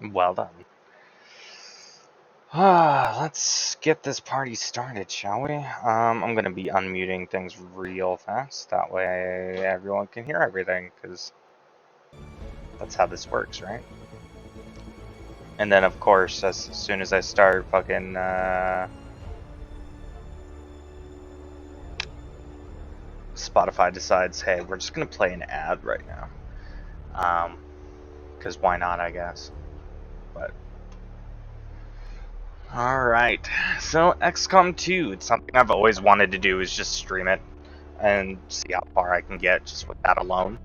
Well done. Let's get this party started, shall we? I'm gonna be unmuting things real fast. That way everyone can hear everything, because that's how this works, right? And then, of course, as soon as I start fucking, Spotify decides, hey, we're just gonna play an ad right now. Because why not, I guess. But alright, so XCOM 2, it's something I've always wanted to do, is just stream it and see how far I can get just with that alone.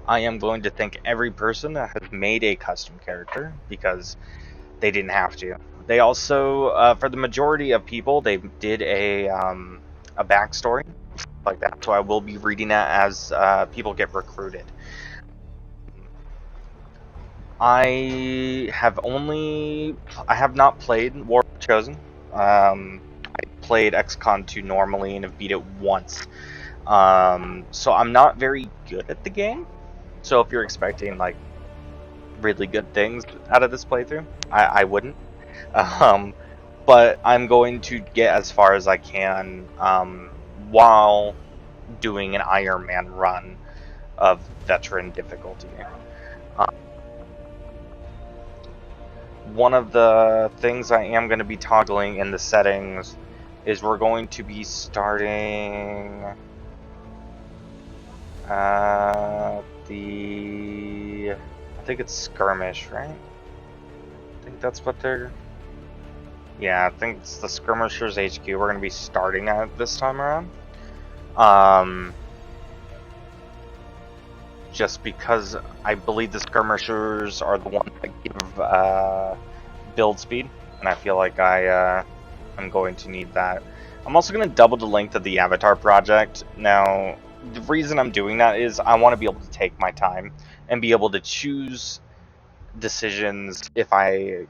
I am going to thank every person that has made a custom character, because they didn't have to. They also, for the majority of people, they did a backstory like that, so I will be reading that as people get recruited. I have not played War of the Chosen. I played XCOM 2 normally and have beat it once. So I'm not very good at the game. So if you're expecting like really good things out of this playthrough, I wouldn't. But I'm going to get as far as I can while doing an Iron Man run of veteran difficulty. One of the things I am going to be toggling in the settings is we're going to be starting I think it's skirmish, right? I think that's what they're... Yeah, I think it's the skirmishers HQ we're going to be starting at this time around. Just because I believe the skirmishers are the ones that give build speed, and I feel like I'm going to need that. I'm also going to double the length of the avatar project. Now, the reason I'm doing that is I want to be able to take my time and be able to choose decisions if I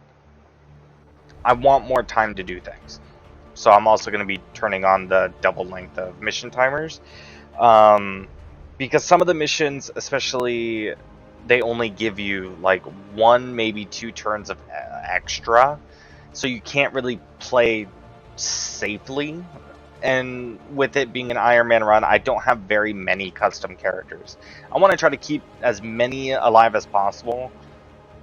want more time to do things. So I'm also going to be turning on the double length of mission timers. Because some of the missions, especially, they only give you like 1, maybe 2 turns of extra. So you can't really play safely. And with it being an Iron Man run, I don't have very many custom characters. I want to try to keep as many alive as possible.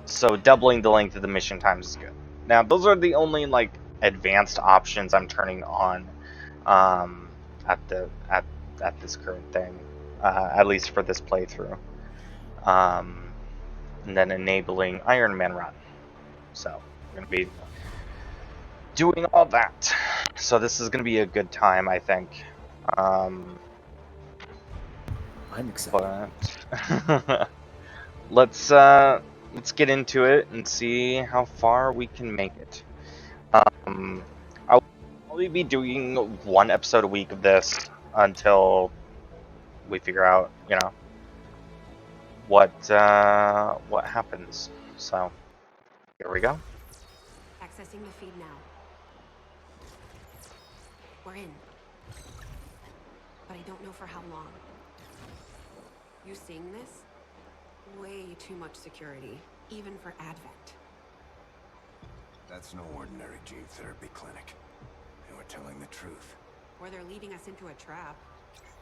So doubling the length of the mission times is good. Now, those are the only like advanced options I'm turning on at this current thing, at least for this playthrough. And then enabling Iron Man run. So we're gonna be doing all that. So this is gonna be a good time, I think. I'm excited. But let's get into it and see how far we can make it. I'll probably be doing 1 episode a week of this until we figure out, what happens. So here we go. Accessing the feed now. We're in. But I don't know for how long. You seeing this? Way too much security, even for Advent. That's no ordinary gene therapy clinic. They were telling the truth. Or they're leading us into a trap.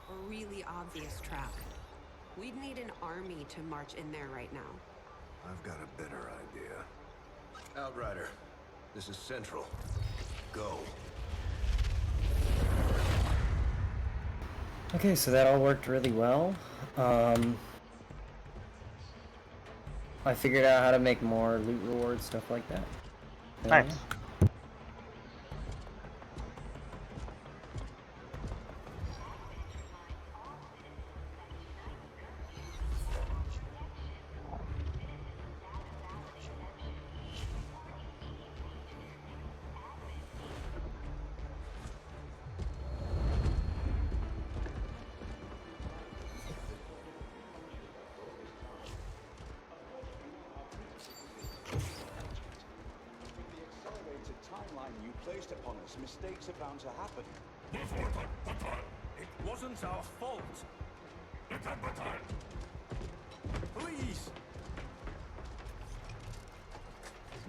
A really obvious trap. We'd need an army to march in there right now. I've got a better idea. Outrider, this is Central. Go. Okay, so that all worked really well. I figured out how to make more loot rewards, stuff like that. Nice. Placed upon us, mistakes are bound to happen. It wasn't our fault. Please,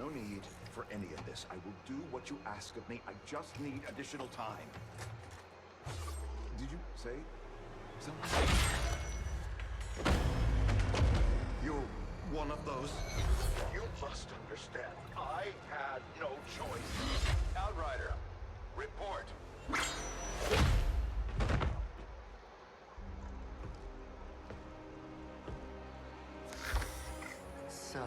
No need for any of this. I will do what you ask of me. I just need additional time. Did you say something? You're one of those? You must understand. I had no choice. Outrider, report. So,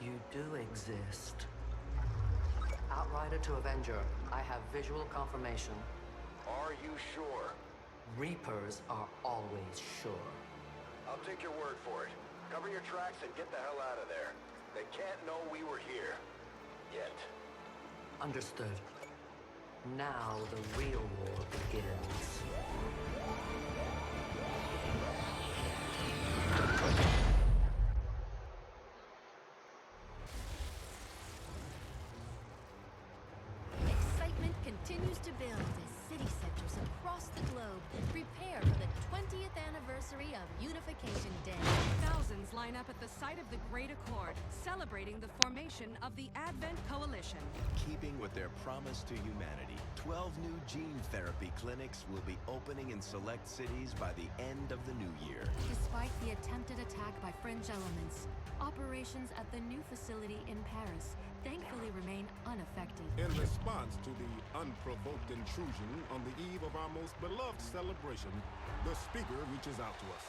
you do exist. Outrider to Avenger, I have visual confirmation. Are you sure? Reapers are always sure. I'll take your word for it. Cover your tracks and get the hell out of there. They can't know we were here. Yet. Understood. Now the real war begins. Excitement continues to build as city centers across the globe prepare for the 20th anniversary of Unification Day. Thousands line up at the site of the Great Accord, celebrating the formation of the Advent Coalition. Keeping with their promise to humanity, 12 new gene therapy clinics will be opening in select cities by the end of the new year. Despite the attempted attack by French elements, operations at the new facility in Paris thankfully remain unaffected. In response to the unprovoked intrusion on the eve of our most beloved celebration, the speaker reaches out to us.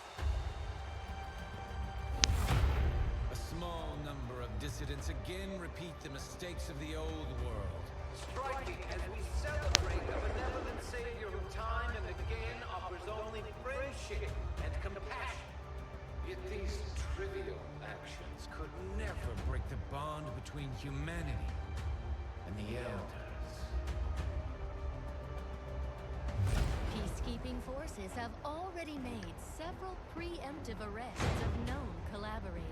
A small number of dissidents again repeat the mistakes of the old world. Striking as we celebrate a benevolent savior who time and again offers only friendship and compassion. Yet these trivial actions could never break the bond between humanity and the Elders. Peacekeeping forces have already made several preemptive arrests of known collaborators.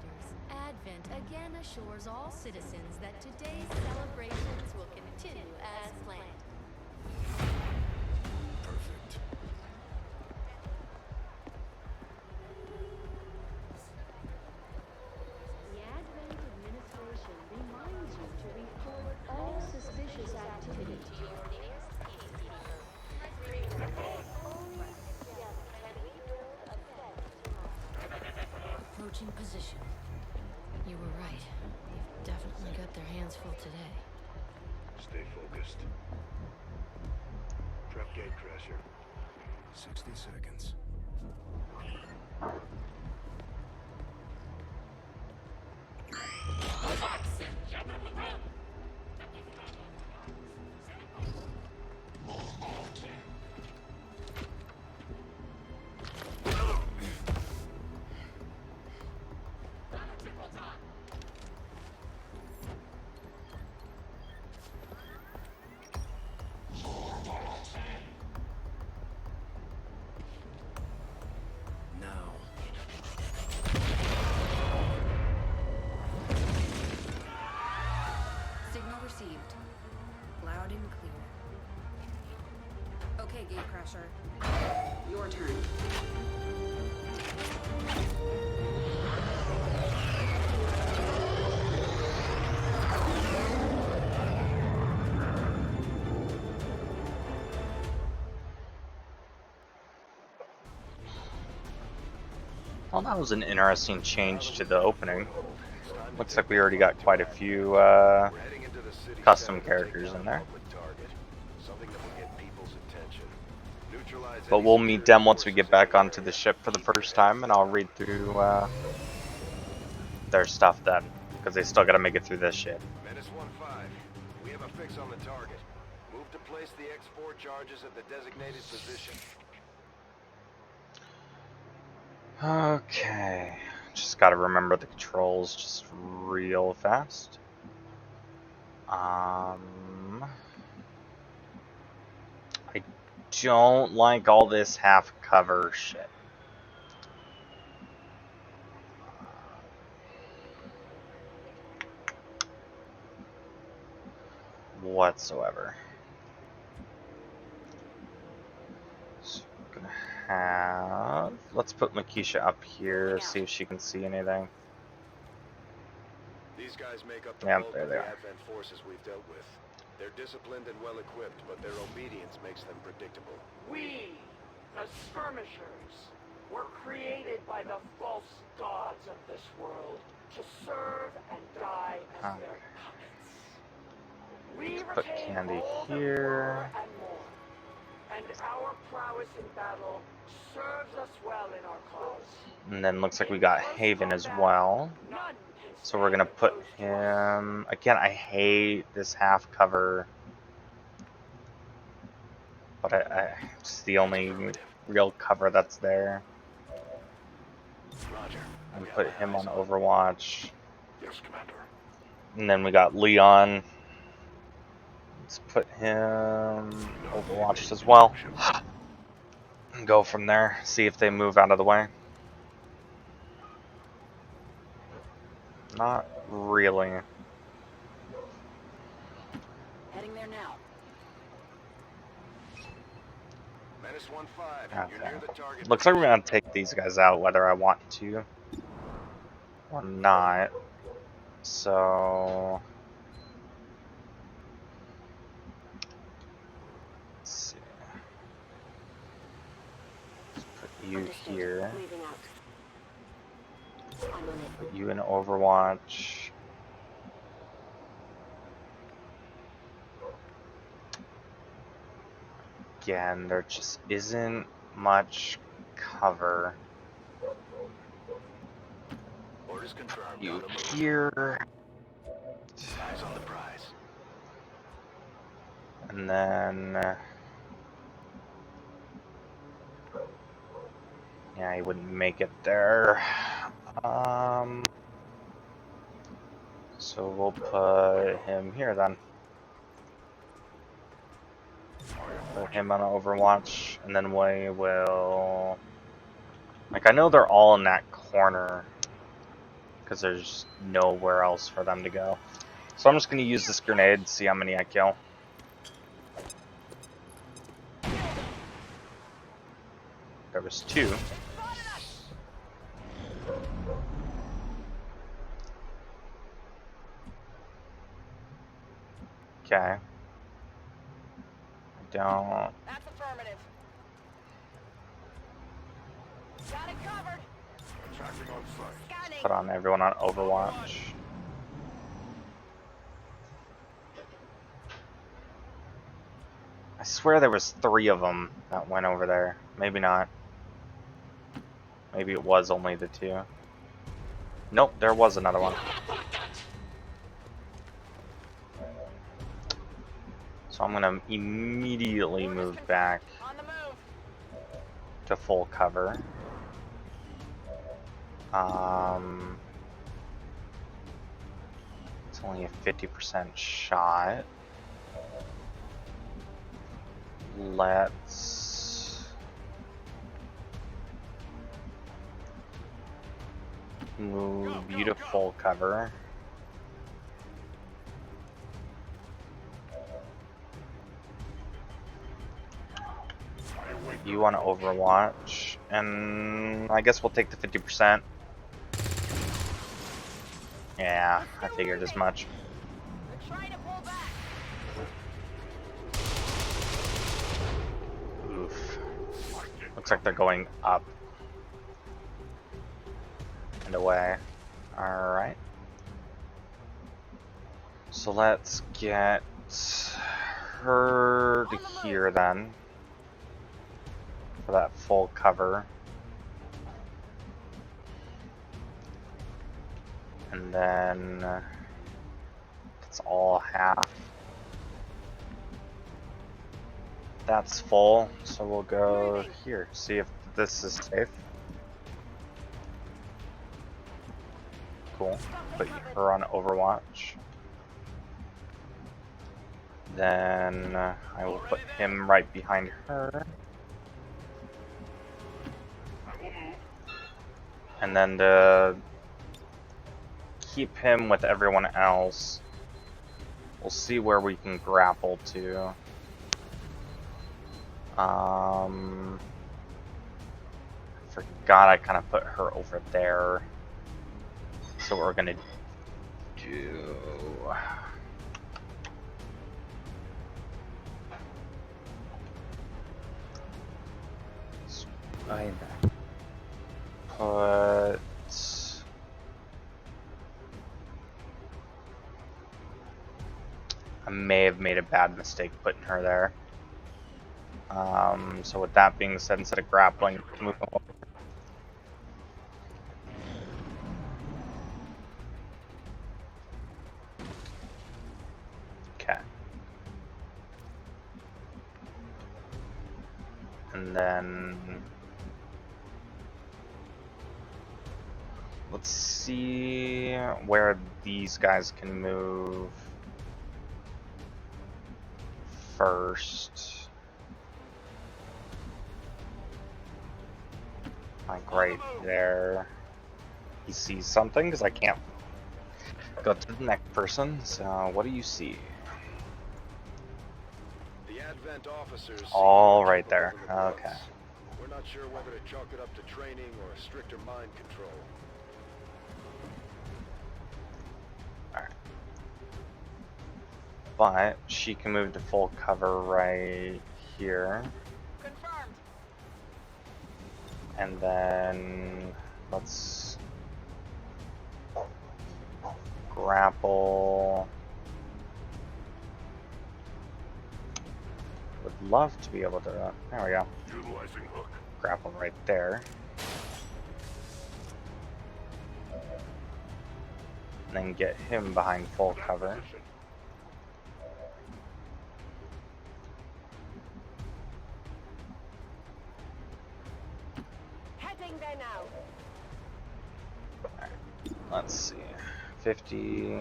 Advent again assures all citizens that today's celebrations will continue as planned. Perfect. The Advent administration reminds you to report all suspicious activity to your nearest peacekeeper. Only together can we build a better tomorrow. Approaching position. You were right. They've definitely got their hands full today. Stay focused. Prep gate crasher. 60 seconds. Now. Signal received. Loud and clear. Okay, Gatecrasher. Your turn. Well, that was an interesting change to the opening. Looks like we already got quite a few We're heading into the city custom center to take characters down in a there. public target. Something that will get people's attention. Neutralize But any we'll meet security them once we forces get in back the onto the area. ship for the Keep first your time, and I'll read through their stuff then, because they still got to make it through this shit. Menace 1-5. We have a fix on the target. Move to place the X4 charges at the designated position. Okay, just got to remember the controls just real fast. I don't like all this half cover shit. Whatsoever. So we're gonna have. Let's put Makisha up here, see if she can see anything. These guys make up the Yep, bulk there of they the are. Advent forces we've dealt with. They're disciplined and well-equipped, but their obedience makes them predictable. We, the skirmishers, were created by the false gods of this world to serve and die as their puppets. We Put retain Candy all that we here. were and more, and our prowess in battle serves us well in our cause. And then looks like we got Haven as well. None can So we're gonna stand put opposed to us. him again. I hate this half cover, but it's the only real cover that's there. Roger. And put him on Overwatch. Yes, Commander. And then we got Leon. Let's put him Overwatched as well. And go from there. See if they move out of the way. Not really. Heading there now. Menace 1-5. Okay. You're near the target. Looks like we're gonna take these guys out whether I want to or not. So let's see. Let's put you here. Moving out. I'm on it. Put you in Overwatch. Again, there just isn't much cover. Orders confirmed. You here. Eyes on the prize. And then yeah, he wouldn't make it there. So we'll put him here then. Put him on Overwatch, and then we will. Like, I know they're all in that corner because there's nowhere else for them to go. So I'm just gonna use this grenade, see how many I kill. There was 2. Okay. I don't. That's affirmative. Got it covered. Tracking on sight. Scanning. Put on everyone on Overwatch. I swear there was 3 of them that went over there. Maybe not. Maybe it was only the 2. Nope, there was another one. So I'm gonna immediately move back On the move. to full cover. It's only a 50% shot. Let's move you to full cover. You want to Overwatch, and I guess we'll take the 50%. Yeah, I figured as much. They're trying to pull back. Oof. Looks like they're going up and away. Alright. So let's get her to here then. For that full cover. And then it's all half. That's full, so we'll go here, see if this is safe. Cool. Put her on Overwatch. Then I will put him right behind her. And then to keep him with everyone else, we'll see where we can grapple to. I forgot I kind of put her over there. So we're gonna do? I am back. Put... I may have made a bad mistake putting her there. So with that being said, instead of grappling, move over. Okay. And then let's see where these guys can move first. Like right there. He sees something because I can't go to the next person. So what do you see? The Advent officers All right there. Okay. We're not sure whether to chalk it up to training or stricter mind control. Alright. But she can move to full cover right here. Confirmed. And then let's grapple. Would love to be able to. There we go. Utilizing hook. Grapple right there. And then get him behind full cover. Heading there now. Alright, let's see. 50,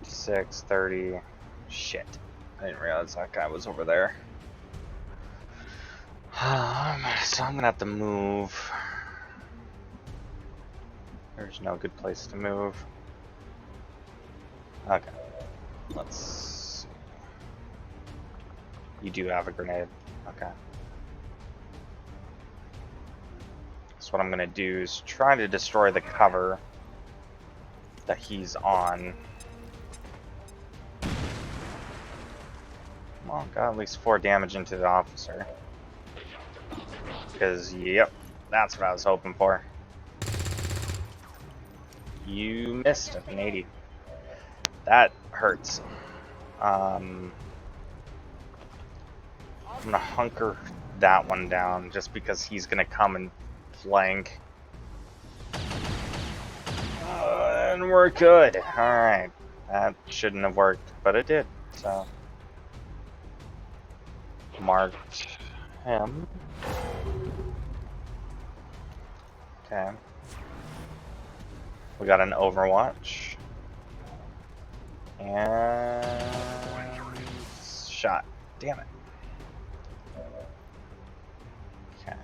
56, 30. Shit. I didn't realize that guy was over there. So I'm gonna have to move. There's no good place to move. Okay. Let's see. You do have a grenade. Okay. So what I'm gonna do is try to destroy the cover that he's on. Well, got at least 4 damage into the officer. Because, yep, that's what I was hoping for. You missed an 80. That hurts. I'm gonna hunker that one down just because he's gonna come and flank. And we're good. Alright. That shouldn't have worked, but it did. So, marked him. Okay. We got an Overwatch. And shot. Damn it. Okay.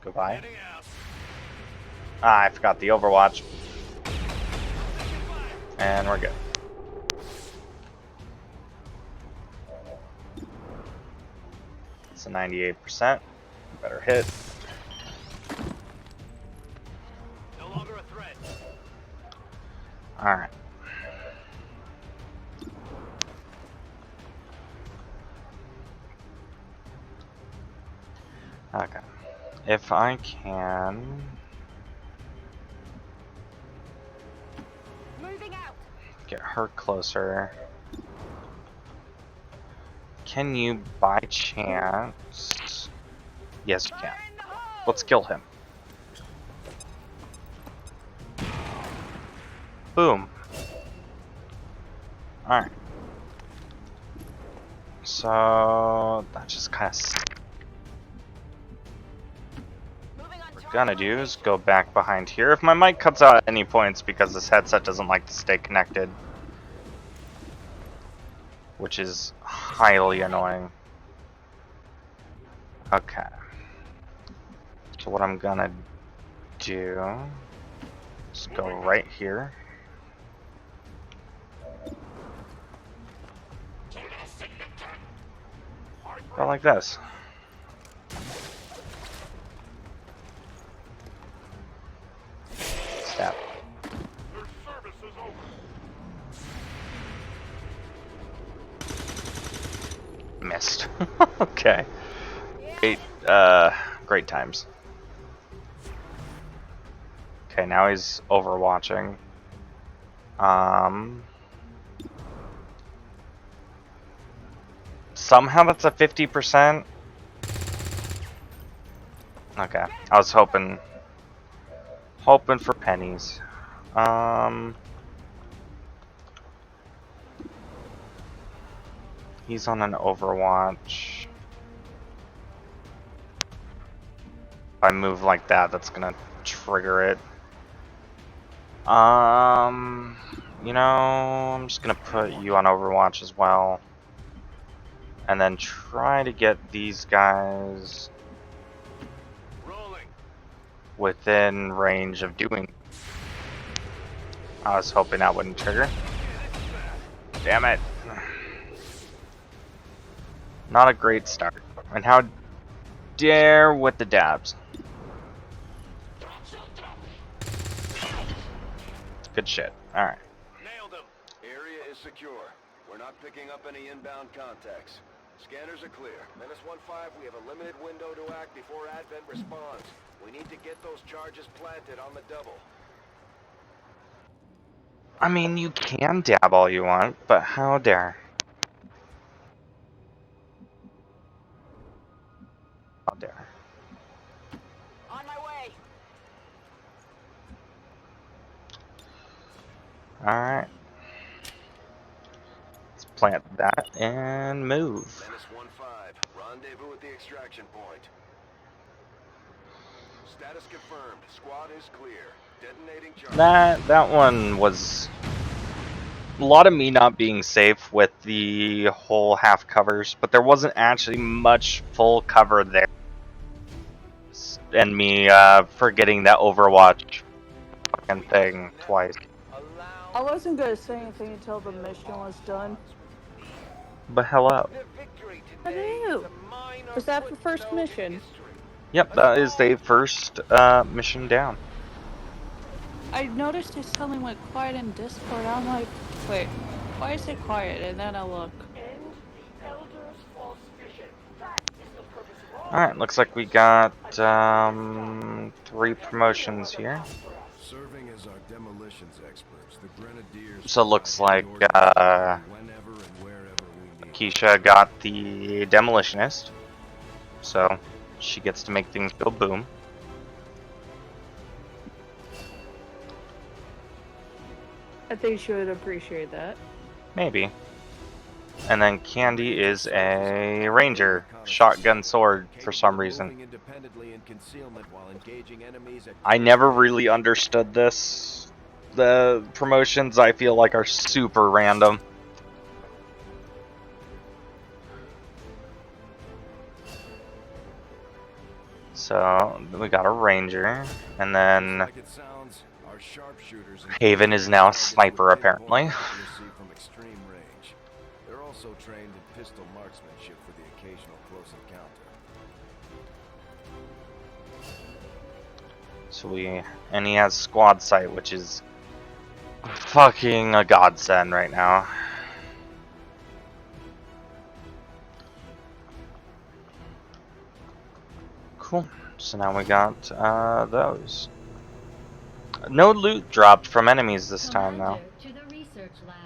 Goodbye. Ah, I forgot the Overwatch. And we're good. It's a 98%. Better hit. No longer a threat. Alright. Okay. If I can... Moving out. get her closer. Can you, by chance... Yes, you can. Let's kill him. Boom. Alright. So... that just kind of... Moving on. What we're gonna do is go back behind here. If my mic cuts out at any points because this headset doesn't like to stay connected, which is highly annoying. Okay. So what I'm gonna do is go right here. Go like this. Okay. Great, great times. Okay, now he's overwatching. Somehow that's a 50%. Okay, I was hoping for pennies. He's on an Overwatch. If I move like that, that's gonna trigger it. You know, I'm just gonna put you on Overwatch as well. And then try to get these guys within range of doing. I was hoping that wouldn't trigger. Damn it. Not a great start. And how dare with the dabs. Good shit. Alright. Nailed him. Area is secure. We're not picking up any inbound contacts. Scanners are clear. Menace 1-5, we have a limited window to act before Advent responds. We need to get those charges planted on the double. I mean, you can dab all you want, but how dare. How dare. On my way. Alright. Let's plant that and move. Menace 1-5, rendezvous at the extraction point. Status confirmed. Squad is clear. Detonating charges. That one was a lot of me not being safe with the whole half covers, but there wasn't actually much full cover there. And me forgetting that Overwatch fucking thing twice. I wasn't gonna say anything until the mission was done. But hello. I knew. Was that the first mission? Yep, that is the first mission down. I noticed it suddenly went quiet in Discord. I'm like, wait, why is it quiet? And then I look. Alright, looks like we got 3 promotions here. Serving as our demolitions experts, the Grenadiers. So it looks like Keisha got the demolitionist. So she gets to make things go boom. I think she would appreciate that. Maybe. And then Candy is a ranger, shotgun sword for some reason. I never really understood this. The promotions I feel like are super random. So we got a ranger, and then Haven is now a sniper apparently. They're also trained in pistol marksmanship for the occasional close encounter. So and he has squad sight, which is fucking a godsend right now. Cool. So now we got those. No loot dropped from enemies this time though,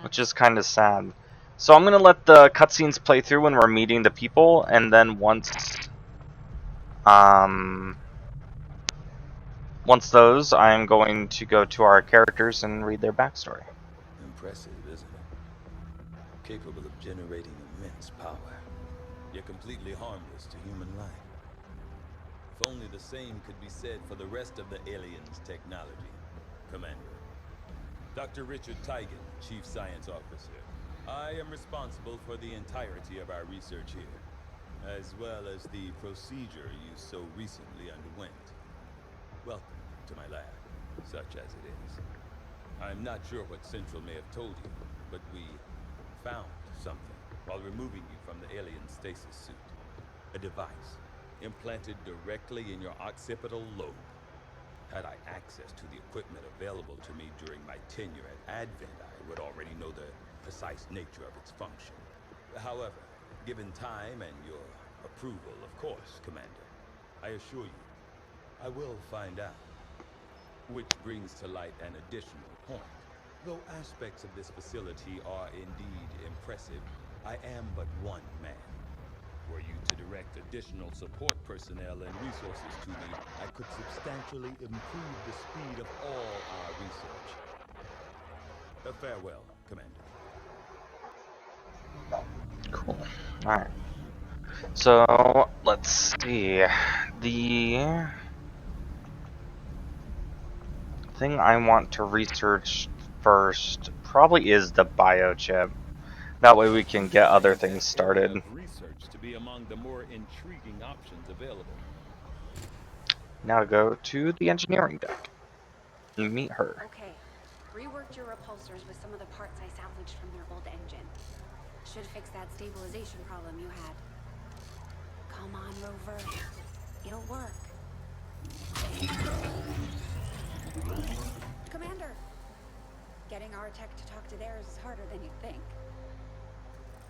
which is kind of sad. So I'm gonna let the cutscenes play through when we're meeting the people, and then once those, I'm going to go to our characters and read their backstory. Impressive, isn't it? Capable of generating immense power, yet completely harmless to human life. If only the same could be said for the rest of the aliens' technology. Commander. Dr. Richard Tigan, Chief Science Officer. I am responsible for the entirety of our research here, as well as the procedure you so recently underwent. Welcome to my lab, such as it is. I'm not sure what Central may have told you, but we found something while removing you from the alien stasis suit. A device implanted directly in your occipital lobe. Had I access to the equipment available to me during my tenure at Advent, I would already know the precise nature of its function. However, Given time and your approval, of course, Commander. I assure you, I will find out. Which brings to light an additional point. Though aspects of this facility are indeed impressive, I am but one man. Were you to direct additional support personnel and resources to me, I could substantially improve the speed of all our research. Farewell, Commander. Cool. Alright. So, let's see. The thing I want to research first probably is the biochip. That way we can get other things started. Area of research to be among the more intriguing options available. Now to go to the engineering deck and meet her. Okay. Reworked your repulsors with some of the parts I salvaged from their old engine. Should fix that stabilization problem you had. Come on, Rover. It'll work. Commander! Getting our tech to talk to theirs is harder than you'd think.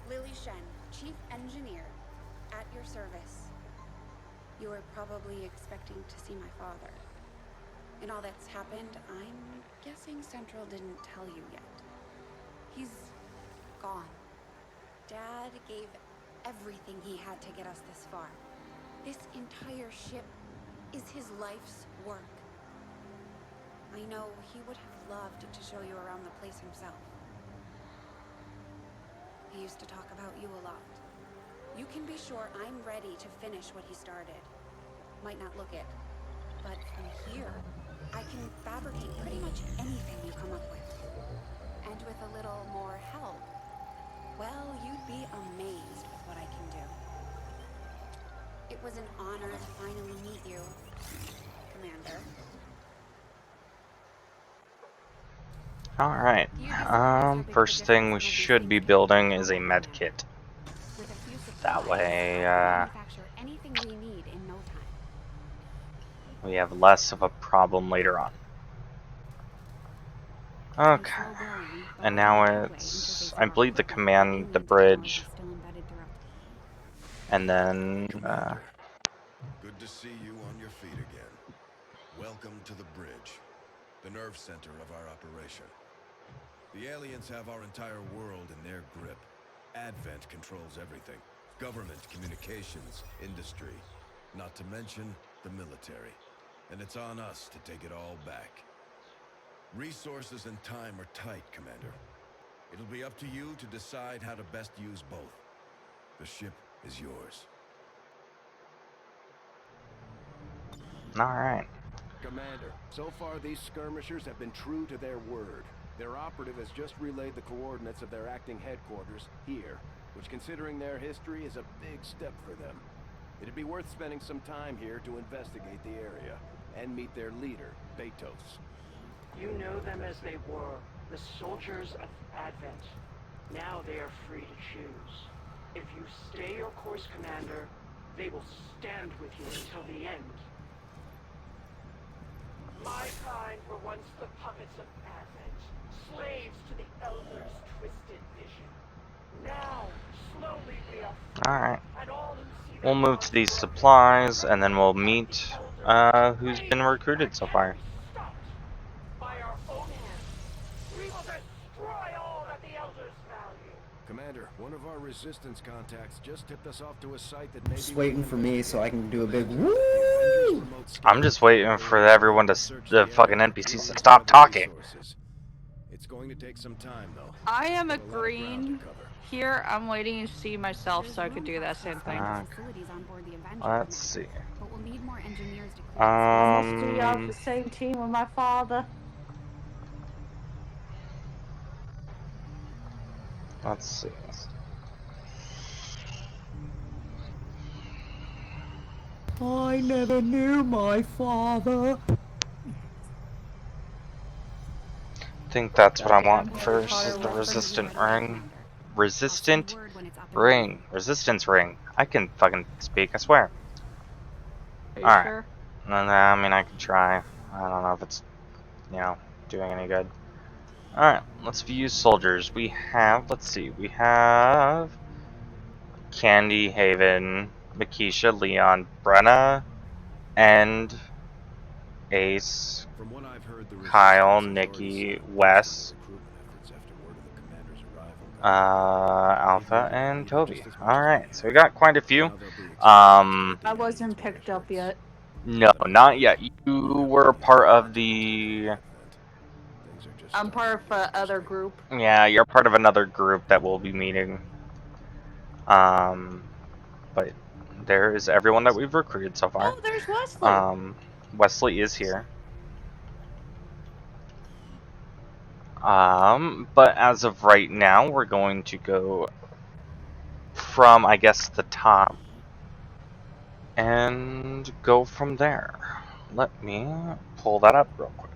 Lily Shen, Chief Engineer, at your service. You were probably expecting to see my father. In all that's happened, I'm guessing Central didn't tell you yet. He's gone. Dad gave everything he had to get us this far. This entire ship is his life's work. I know he would have loved to show you around the place himself. He used to talk about you a lot. You can be sure I'm ready to finish what he started. Might not look it, but from here, I can fabricate pretty much anything you come up with. And with a little more help, well, you'd be amazed with what I can do. It was an honor to finally meet you, Commander. Alright, first thing we should be building is a med kit. That way, we have less of a problem later on. Okay, and now it's, I believe, the bridge, and then, Good to see you on your feet again. Welcome to the bridge, the nerve center of our operation. The aliens have our entire world in their grip. Advent controls everything. Government, communications, industry. Not to mention the military. And it's on us to take it all back. Resources and time are tight, Commander. It'll be up to you to decide how to best use both. The ship is yours. alright. Commander, so far these skirmishers have been true to their word. Their operative has just relayed the coordinates of their acting headquarters here, which, considering their history, is a big step for them. It'd be worth spending some time here to investigate the area and meet their leader, Betos. You know them as they were, the soldiers of Advent. Now they are free to choose. If you stay your course, Commander, they will stand with you until the end. My kind were once the puppets of Advent, slaves to the Elders' twisted vision. Now, slowly we are free, Alright. and all who see We'll their move to these supplies, and then we'll meet who's been recruited so far. stopped by our own hands. We will destroy all that the Elders value. Commander, one of our resistance contacts just tipped us off to a site that may Just be waiting for me so I can do a big woo. I'm just waiting for everyone to, the fucking NPCs to stop talking. It's going to take some time, though. I am agreeing. Here, I'm waiting to see myself so I could do that same thing. Let's see. But we'll need more engineers to clear I must be on the same team with my father. Let's see. I never knew my father. I think that's what I want first, is the resistant ring. Resistant ring. Resistance ring. I can fucking speak, I swear. Alright. Sure? I mean, I can try. I don't know if it's, you know, doing any good. Alright, let's view soldiers. We have, let's see, we have Candy, Haven, Makisha, Leon, Brenna, and Ace, From what I've heard, the Kyle, Resistance has already Nikki, set a boost to Wes, their recruitment efforts after word of the commander's arrival got out. They've Alpha, needed a and leader Toby. just as much as we Alright, so we have. got quite a few. Now they'll be expected to start I demanding wasn't square picked up shirts. yet. No, not yet. You were part of the... Things are just I'm starting part to of get a other interesting. group. Yeah, you're part of another group that we'll be meeting. But there is everyone that we've recruited so far. Oh, there's Wesley. Wesley is here. But as of right now, we're going to go from, I guess, the top and go from there. Let me pull that up real quick.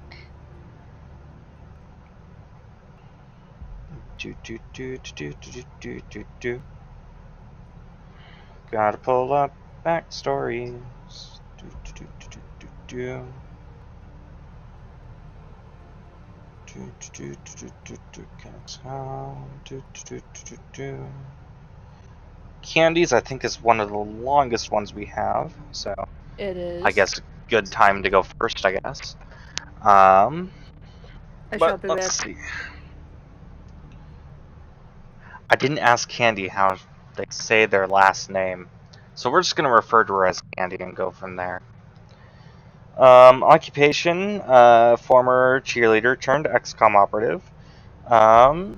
Gotta pull up backstories. Candies, I think, is one of the longest ones we have, so It I is. guess good time to go first, I guess. I But shall be let's back. see. I didn't ask Candy how they say their last name, so we're just gonna refer to her as Candy and go from there. Occupation, former cheerleader turned XCOM operative.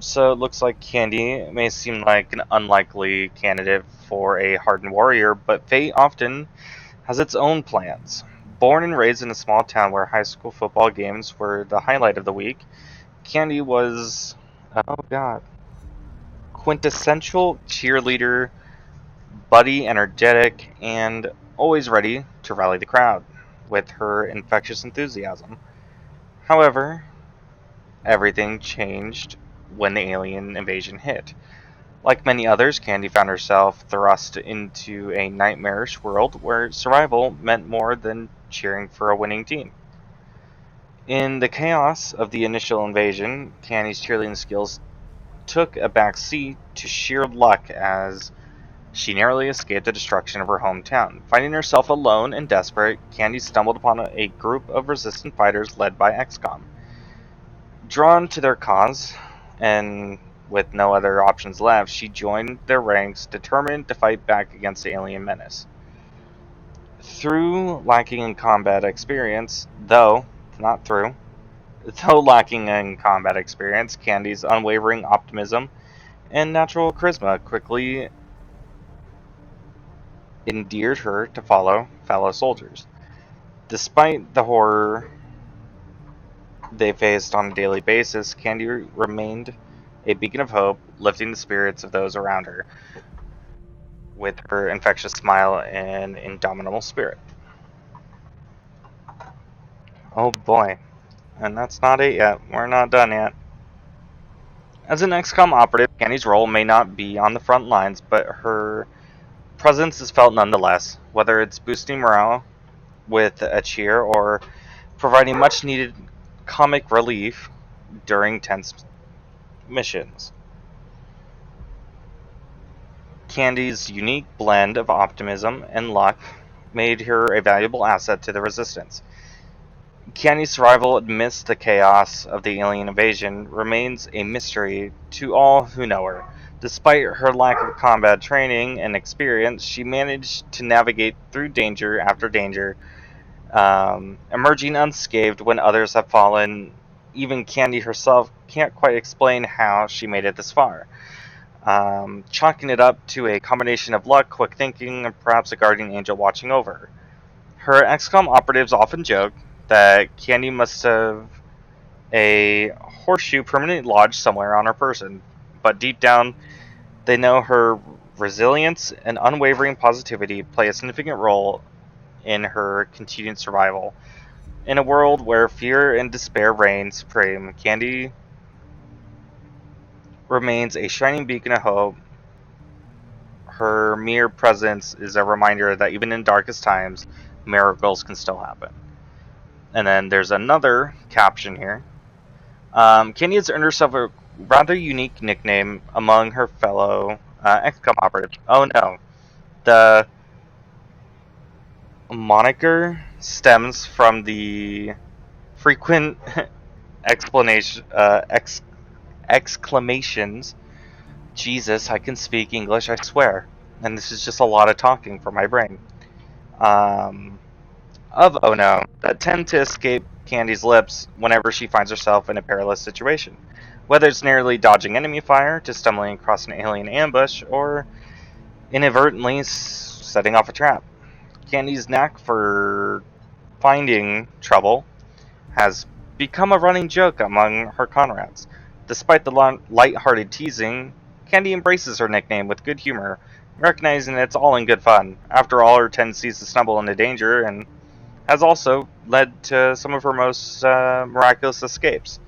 So it looks like Candy may seem like an unlikely candidate for a hardened warrior, but fate often has its own plans. Born and raised in a small town where high school football games were the highlight of the week, Candy was, oh god, quintessential cheerleader, buddy, energetic, and always ready to rally the crowd with her infectious enthusiasm. However, everything changed when the alien invasion hit. Like many others, Candy found herself thrust into a nightmarish world where survival meant more than cheering for a winning team. In the chaos of the initial invasion, Candy's cheerleading skills took a back seat to sheer luck as she narrowly escaped the destruction of her hometown. Finding herself alone and desperate, Candy stumbled upon a group of resistant fighters led by Xcom. Drawn to their cause, and with no other options left, she joined their ranks, determined to fight back against the alien menace. Through lacking in combat experience, though, not through, though lacking in combat experience, Candy's unwavering optimism and natural charisma quickly endeared her to fellow soldiers. Despite the horror they faced on a daily basis, Candy remained a beacon of hope, lifting the spirits of those around her with her infectious smile and indomitable spirit. Oh boy. And that's not it yet. We're not done yet. As an XCOM operative, Candy's role may not be on the front lines, but her presence is felt nonetheless, whether it's boosting morale with a cheer or providing much needed comic relief during tense missions. Candy's unique blend of optimism and luck made her a valuable asset to the Resistance. Candy's survival amidst the chaos of the alien invasion remains a mystery to all who know her. Despite her lack of combat training and experience, she managed to navigate through danger after danger, emerging unscathed when others have fallen. Even Candy herself can't quite explain how she made it this far. Chalking it up to a combination of luck, quick thinking, and perhaps a guardian angel watching over her. Her XCOM operatives often joke that Candy must have a horseshoe permanently lodged somewhere on her person, but deep down, they know her resilience and unwavering positivity play a significant role in her continued survival. In a world where fear and despair reign supreme, Candy remains a shining beacon of hope. Her mere presence is a reminder that even in darkest times, miracles can still happen. And then there's another caption here. Candy has earned herself a rather unique nickname among her fellow Xcom operative. Oh no. The moniker stems from the frequent explanation, exclamations. Jesus, I can speak English, I swear. And this is just a lot of talking for my brain. Of Oh No that tend to escape Candy's lips whenever she finds herself in a perilous situation. Whether it's narrowly dodging enemy fire, to stumbling across an alien ambush, or inadvertently setting off a trap. Candy's knack for finding trouble has become a running joke among her comrades. Despite the light-hearted teasing, Candy embraces her nickname with good humor, recognizing that it's all in good fun. After all, her tendencies to stumble into danger and has also led to some of her most miraculous escapes,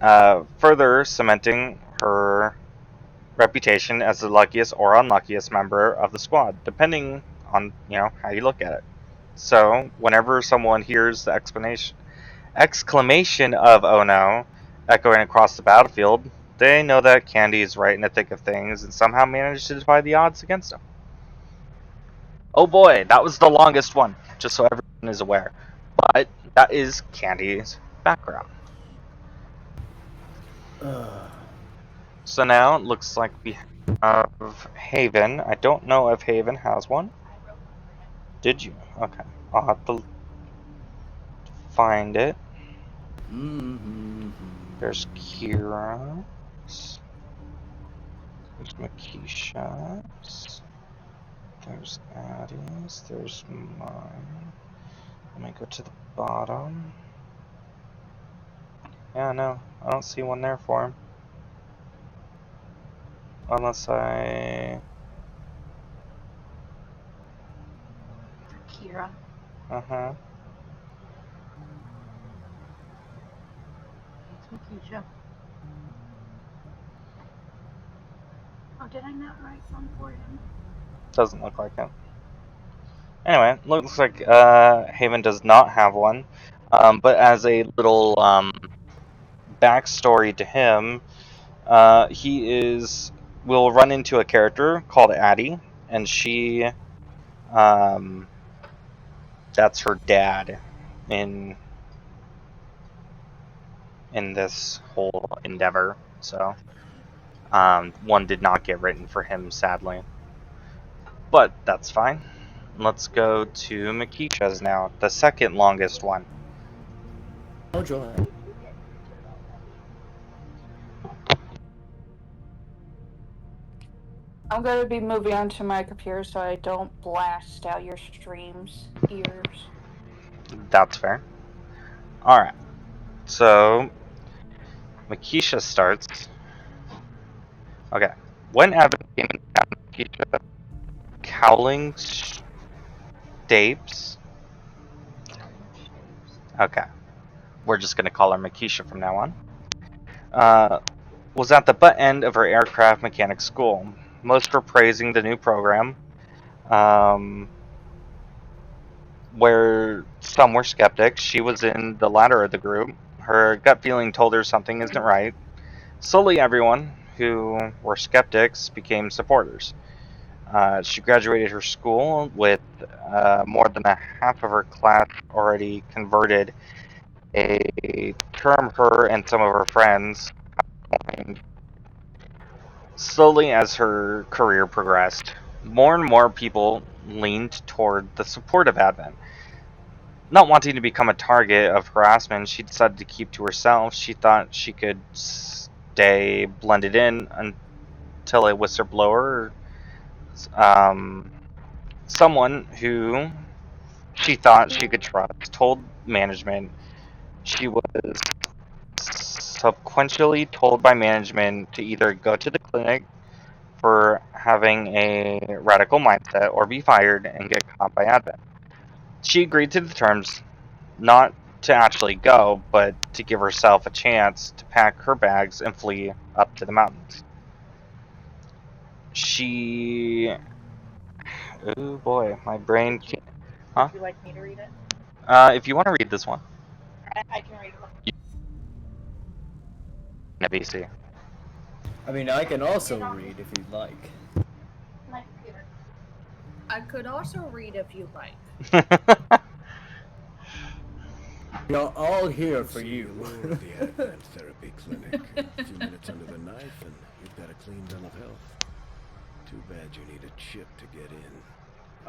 further cementing her reputation as the luckiest or unluckiest member of the squad, depending on how you look at it. So, whenever someone hears the exclamation of "Oh no" echoing across the battlefield, they know that Candy is right in the thick of things and somehow managed to defy the odds against them. Oh boy, that was the longest one, just so everyone is aware. But that is Candy's background. So now it looks like we have Haven. I don't know if Haven has one. Did you? Okay. I'll have to find it. There's Kira. There's Makisha's. There's Addie's. There's mine. Let me go to the bottom. Yeah, no. I don't see one there for him. Unless I... Kira. Uh-huh. It's Makisha. Oh, did I not write one for him? Doesn't look like it. Anyway, looks like Haven does not have one. But as a little backstory to him, we'll run into a character called Addie, and that's her dad in this whole endeavor. So, one did not get written for him, sadly. But that's fine. Let's go to Makisha's now, the second longest one. Oh joy. I'm going to be moving onto my computer so I don't blast out your stream's ears. That's fair. Alright. So, Makisha starts. Okay. When Evan came in Makisha, Cowling Stapes. Okay. We're just going to call her Makisha from now on. Was at the butt end of her aircraft mechanics school. Most were praising the new program, where some were skeptics. She was in the latter of the group. Her gut feeling told her something isn't right. Slowly, everyone who were skeptics became supporters. She graduated her school with more than a half of her class already converted, a term her and some of her friends coined. Slowly, as her career progressed, more and more people leaned toward the support of Advent. Not wanting to become a target of harassment, she decided to keep to herself. She thought she could stay blended in until a whistleblower, someone who she thought she could trust, told management. She was subsequently told by management to either go to the clinic for having a radical mindset or be fired and get caught by Advent. She agreed to the terms, not to actually go, but to give herself a chance to pack her bags and flee up to the mountains. She... Oh boy, my brain... Huh? Would you like me to read it? If you want to read this one. I can read it. A BC. I mean, I can also read if you'd like. I could also read if you like. You're all here for See you. more of the Advent Therapy Clinic. A few minutes under the knife and you've got a clean bill of health. Too bad you need a chip to get in.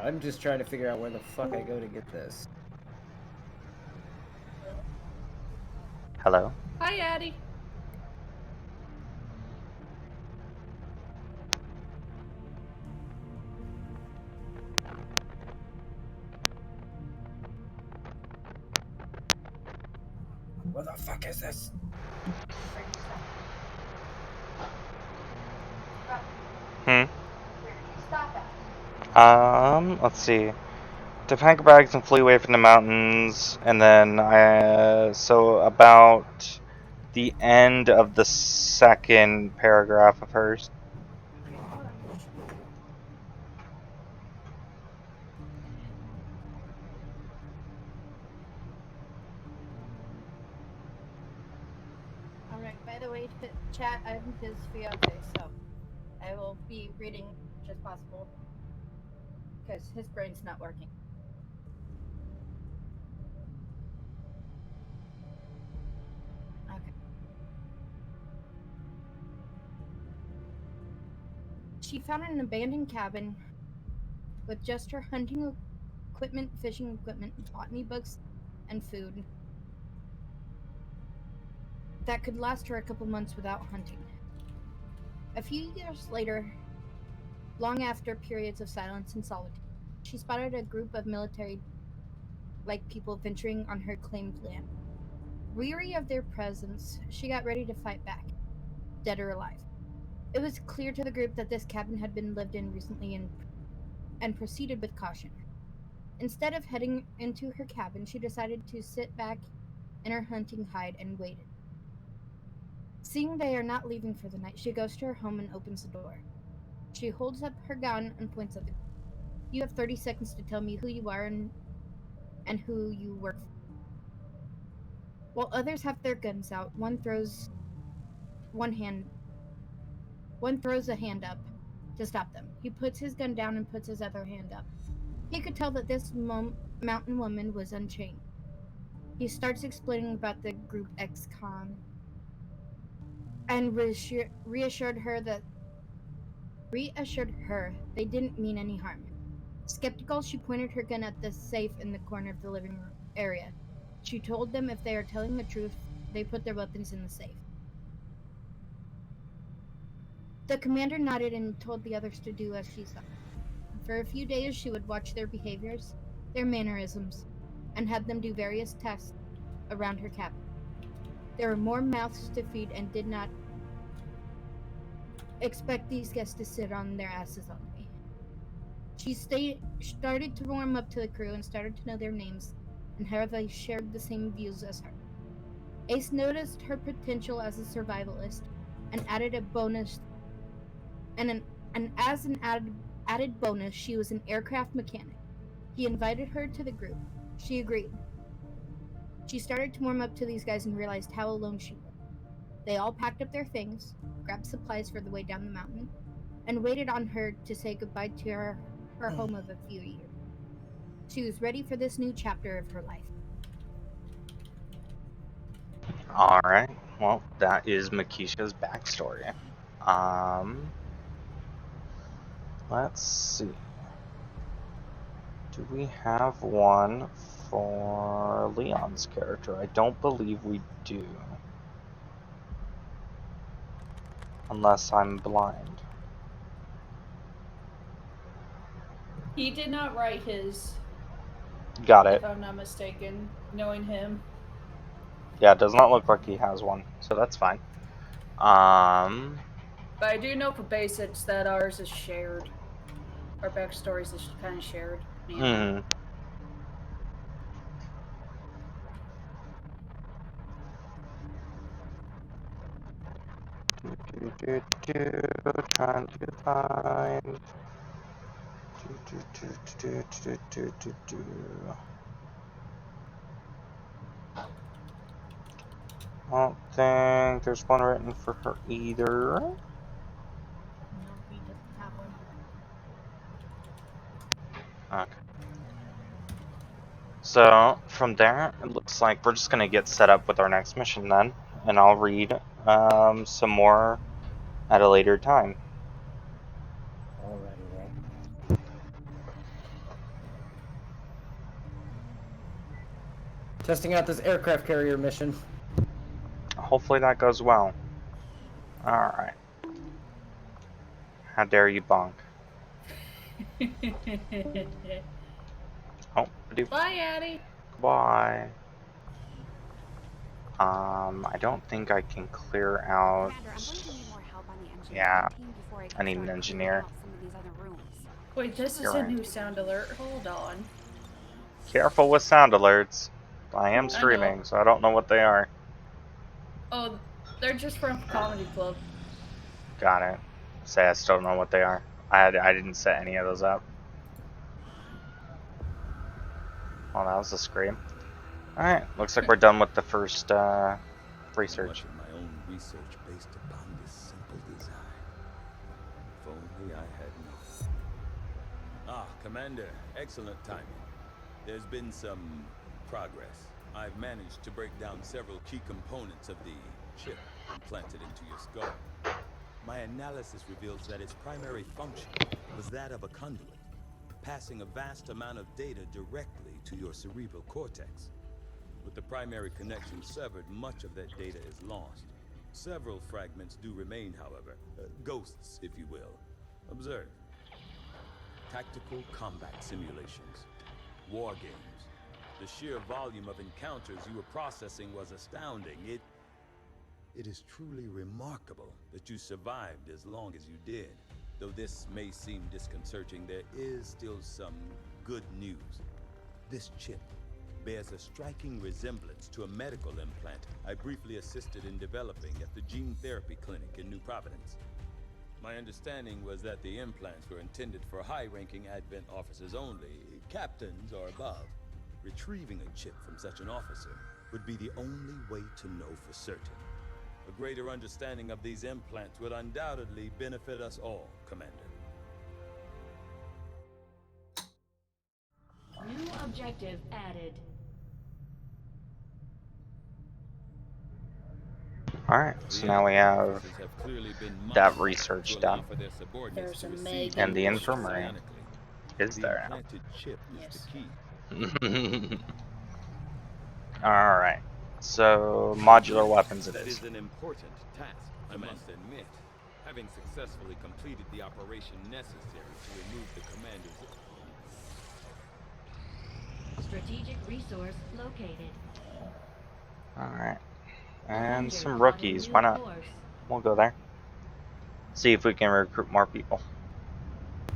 I'm just trying to figure out where the fuck I go to get this. Hello? Hi, Addie. What the fuck is this? Let's see. To pack your bags and flee away from the mountains, and then so about the end of the second paragraph of hers. Alright, by the way, chat, I'm his fiance, so I will be reading as much as possible. Because his brain's not working. Okay. She found an abandoned cabin with just her hunting equipment, fishing equipment, botany books, and food that could last her a couple months without hunting. A few years later, long after periods of silence and solitude, she spotted a group of military-like people venturing on her claimed land. Weary of their presence, she got ready to fight back, dead or alive. It was clear to the group that this cabin had been lived in recently and proceeded with caution. Instead of heading into her cabin, she decided to sit back in her hunting hide and waited. Seeing they are not leaving for the night, she goes to her home and opens the door. She holds up her gun and points at the group. You have 30 seconds to tell me who you are and who you work for. While others have their guns out, one throws a hand up to stop them. He puts his gun down and puts his other hand up. He could tell that this mountain woman was unchained. He starts explaining about the group Xcom and reassured her they didn't mean any harm. Skeptical, she pointed her gun at the safe in the corner of the living room area. She told them if they are telling the truth, they put their weapons in the safe. The commander nodded and told the others to do as she said. For a few days, she would watch their behaviors, their mannerisms, and had them do various tests around her cabin. There were more mouths to feed and did not expect these guests to sit on their asses all day. She started to warm up to the crew and started to know their names and how they shared the same views as her. Ace noticed her potential as a survivalist and added a bonus. As an added bonus, she was an aircraft mechanic. He invited her to the group. She agreed. She started to warm up to these guys and realized how alone she was. They all packed up their things, grabbed supplies for the way down the mountain, and waited on her to say goodbye to her home of a few years. She was ready for this new chapter of her life. Alright, well, that is Makisha's backstory. Let's see. Do we have one for Leon's character? I don't believe we do. Unless I'm blind. He did not write his. Got it. If I'm not mistaken, knowing him. Yeah, it does not look like he has one, so that's fine. But I do know for basics that ours is shared. Our backstories is kind of shared. Hmm. Trying to find. I don't think there's one written for her either. So from there, it looks like we're just gonna get set up with our next mission then, and I'll read some more at a later time. Alrighty then. Testing out this aircraft carrier mission. Hopefully that goes well. Alright. How dare you bonk? Oh, Bye, Addie. bye. I don't think I can clear out. Commander, I'm going to need more help on the engineering Yeah, team before I I can need start an cleaning engineer. out some of these other rooms. Wait, this is You're a right. new sound alert. Hold on. Careful with sound alerts. I am I streaming, know. so I don't know what they are. Oh, they're just from Comedy Club. Got it. Say I still don't know what they are. I didn't set any of those up. Well, that was a scream. Alright, looks like we're done with the first research. Much of my own research based upon this simple design. If only I had known. Ah, Commander, excellent timing. There's been some progress. I've managed to break down several key components of the chip implanted into your skull. My analysis reveals that its primary function was that of a conduit, passing a vast amount of data directly to your cerebral cortex. With the primary connection severed, much of that data is lost. Several fragments do remain, however. Ghosts, if you will. Observe. Tactical combat simulations. War games. The sheer volume of encounters you were processing was astounding. It is truly remarkable that you survived as long as you did. Though this may seem disconcerting, there is still some good news. This chip bears a striking resemblance to a medical implant I briefly assisted in developing at the gene therapy clinic in New Providence. My understanding was that the implants were intended for high-ranking Advent officers only, captains or above. Retrieving a chip from such an officer would be the only way to know for certain. A greater understanding of these implants would undoubtedly benefit us all, Commander. New objective added. Alright, so now we have that research done. There's a Meg And in the this infirmary room. is there now. Yes. Alright, so modular weapons it It is. is an important task, I must admit. Having successfully completed the operation necessary to remove the commander's... Strategic resource located. Alright. And some rookies, why not? We'll go there. See if we can recruit more people.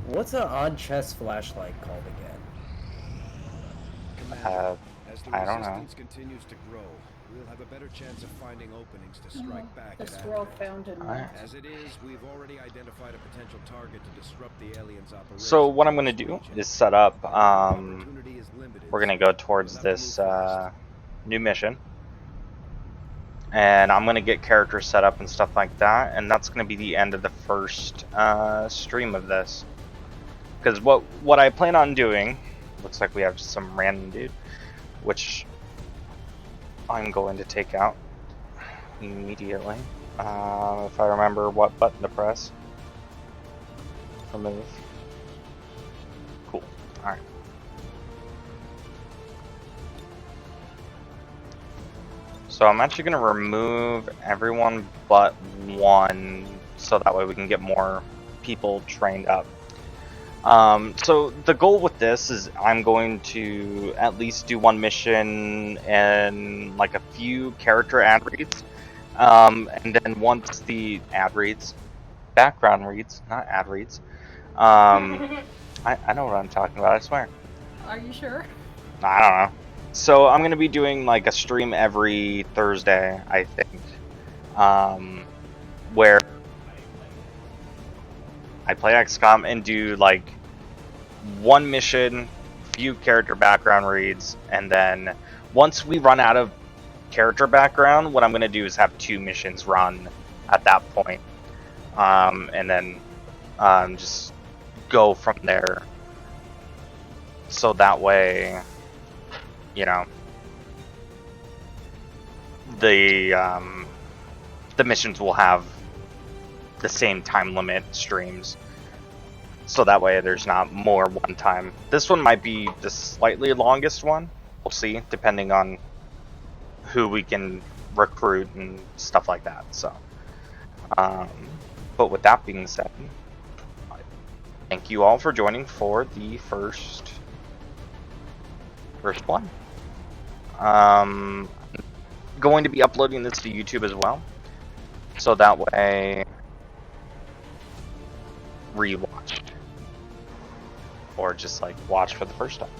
What's an on-chest flashlight called again? As the I don't know. resistance continues to grow, we'll have a better chance of finding openings to strike back The at squirrel Advent. found in Alright. As it is, we've already identified a potential target to disrupt the aliens' operations. So what I'm going to do is set up, Opportunity is limited, we're going to go towards this new mission. And I'm going to get characters set up and stuff like that. And that's going to be the end of the first stream of this. Because what I plan on doing, looks like we have some random dude, which I'm going to take out immediately. If I remember what button to press. Remove. Cool. Alright. So I'm actually going to remove everyone but one, so that way we can get more people trained up. So the goal with this is I'm going to at least do one mission and like a few character ad reads. And then once the ad reads, background reads, not ad reads. I know what I'm talking about, I swear. Are you sure? I don't know. So I'm going to be doing like a stream every Thursday, I think. Where I play Xcom and do like one mission, few character background reads, and then once we run out of character background, what I'm going to do is have 2 missions run at that point. And then just go from there. So that way, you know, the missions will have the same time limit streams, so that way there's not more one time. This one might be the slightly longest one. We'll see, depending on who we can recruit and stuff like that. So, but with that being said, thank you all for joining for the first one. Going to be uploading this to YouTube as well, so that way rewatched or just like watch for the first time.